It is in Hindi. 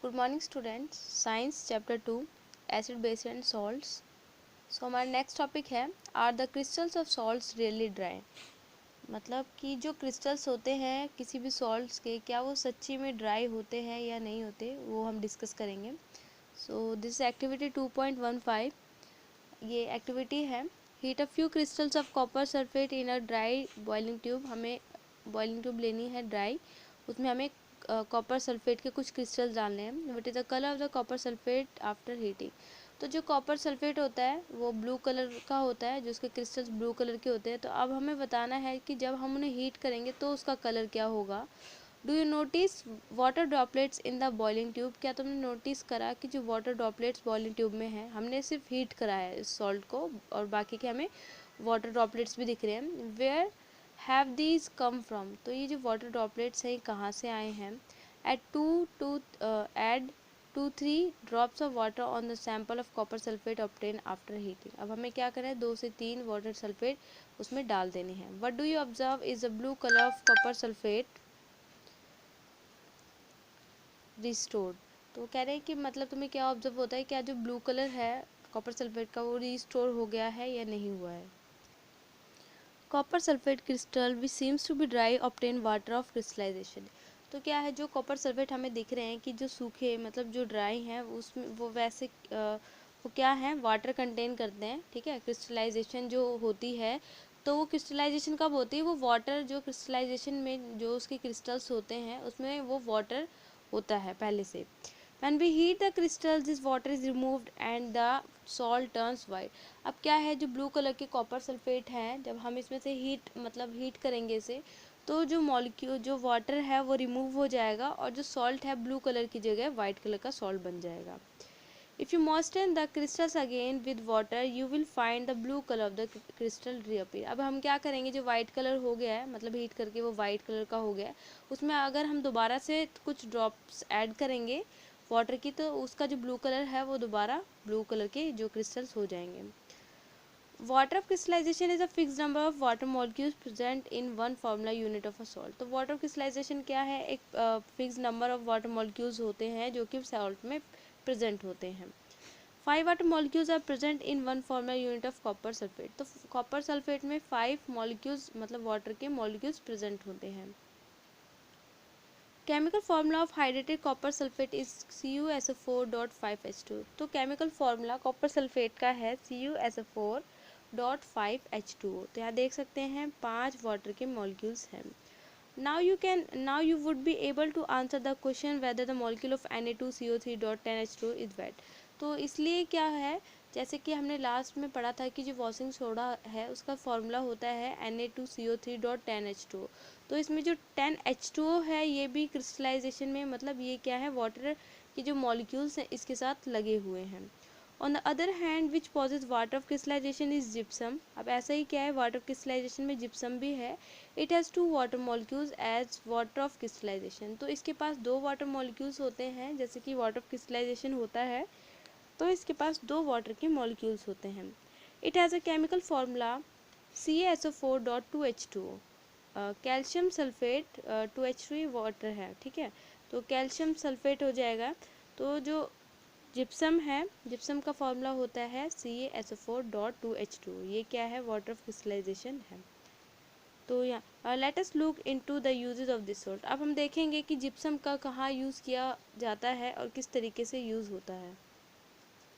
Good morning students, science chapter 2 acid base and salts. So हमारा नेक्स्ट टॉपिक है are the crystals of salts really dry. मतलब कि जो क्रिस्टल्स होते हैं किसी भी सॉल्ट्स के, क्या वो सच्ची में ड्राई होते हैं या नहीं होते, वो हम डिस्कस करेंगे। सो दिस एक्टिविटी 2.15, ये एक्टिविटी है heat a few crystals of copper sulphate in a dry boiling tube. हमें बॉइलिंग ट्यूब लेनी है ड्राई, उसमें हमें कॉपर सल्फेट के कुछ क्रिस्टल डालने हैं। What is the colour of the copper sulphate after heating. तो जो कॉपर सल्फेट होता है वो ब्लू कलर का होता है, जो उसके क्रिस्टल्स ब्लू कलर के होते हैं। तो अब हमें बताना है कि जब हम उन्हें हीट करेंगे तो उसका कलर क्या होगा। Do you notice water droplets in the boiling tube. क्या तुमने नोटिस करा कि जो वाटर ड्रॉपलेट्स बॉइलिंग ट्यूब में है, हमने सिर्फ हीट करा है इस सॉल्ट को और बाकी के हमें वाटर ड्रॉपलेट्स भी दिख रहे हैं। Where have these come from. तो ये जो वाटर ड्रॉपलेट्स हैं कहाँ से आए हैं। At add 2-3 drops of water on the sample of copper sulphate obtain after heating. अब हमें क्या करना है, 2 से 3 वाटर सल्फेट उसमें डाल देने हैं। What do you observe is the blue colour of copper sulphate restored. तो कह रहे हैं कि मतलब तुम्हें क्या ऑब्जर्व होता है, क्या जो ब्लू कलर है कॉपर सल्फेट का वो रिस्टोर हो गया है या नहीं हुआ है। Copper sulphate crystal which seems to be dry obtain water of crystallisation. तो क्या है, जो कॉपर सल्फेट हमें दिख रहे हैं कि जो सूखे मतलब जो ड्राई हैं उसमें वो वैसे वो क्या है, वाटर कंटेन करते हैं। ठीक है, क्रिस्टलाइजेशन जो होती है तो वो क्रिस्टलाइजेशन कब होती है, वो वाटर जो क्रिस्टलाइजेशन में जो उसके क्रिस्टल्स होते हैं उसमें वो वाटर होता है पहले से। When we heat the crystals, this water is removed and the salt turns white. अब क्या है, जो ब्लू कलर के कॉपर सल्फेट हैं, जब हम इसमें से हीट करेंगे इसे, तो जो मॉलिक्यूल जो वाटर है वो रिमूव हो जाएगा और जो सॉल्ट है ब्लू कलर की जगह वाइट कलर का सॉल्ट बन जाएगा। If you moisten the crystals again with water, you will find the blue color of the crystal reappear. अब हम क्या करेंगे, जो वाइट कलर हो गया है मतलब हीट करके वो वाइट कलर का हो गया है, उसमें अगर हम दोबारा से कुछ ड्रॉप्स ऐड करेंगे वाटर की तो उसका जो ब्लू कलर है वो दोबारा ब्लू कलर के जो क्रिस्टल्स हो जाएंगे। Water of crystallisation is a fixed number of water molecules present in one formula unit of a salt. तो वाटर क्रिस्टलाइजेशन क्या है, एक fixed number of water molecules होते हैं जो कि सॉल्ट में प्रेजेंट होते हैं। 5 water molecules are present in one formula unit of copper sulphate. तो कॉपर सल्फेट में 5 मॉलिक्यूल्स मतलब वाटर के मॉलिक्यूल्स प्रेजेंट होते हैं। Chemical formula of hydrated copper sulphate is CuSO4.5H2। तो केमिकल फार्मूला कॉपर सल्फेट का है CuSO4.5H2O। तो यहाँ देख सकते हैं 5 वाटर के मॉलिक्यूल्स हैं। Now you would be able to answer the question whether the molecule of Na2CO3.10H2 is wet। तो इसलिए क्या है, जैसे कि हमने लास्ट में पढ़ा था कि जो वॉशिंग सोडा है उसका फॉर्मूला होता है Na2CO3.10H2O। तो इसमें जो 10H2O है ये भी क्रिस्टलाइजेशन में मतलब ये क्या है, वाटर के जो मॉलिक्यूल्स हैं इसके साथ लगे हुए हैं। On the other hand which possesses water of crystallisation is gypsum. अब ऐसा ही क्या है, वाटर ऑफ क्रिस्टलाइजेशन में जिप्सम भी है। It has 2 water molecules as water of crystallisation. तो इसके पास 2 वाटर मॉलिक्यूल्स होते हैं, जैसे कि वाटर ऑफ क्रिस्टलाइजेशन होता है तो इसके पास 2 वाटर के मॉलिक्यूल्स होते हैं। It has a chemical formula CaSO4.2H2O। Calcium sulphate 2H3 water है। ठीक है, तो कैल्शियम सल्फेट हो जाएगा। तो जो जिप्सम है, जिप्सम का फॉर्मूला होता है CaSO4.2H2O। ये क्या है, वाटर ऑफ क्रिस्टलाइजेशन है। तो यहाँ let us look into the uses of this salt. अब हम देखेंगे कि जिप्सम का कहाँ यूज़ किया जाता है और किस तरीके से यूज़ होता है।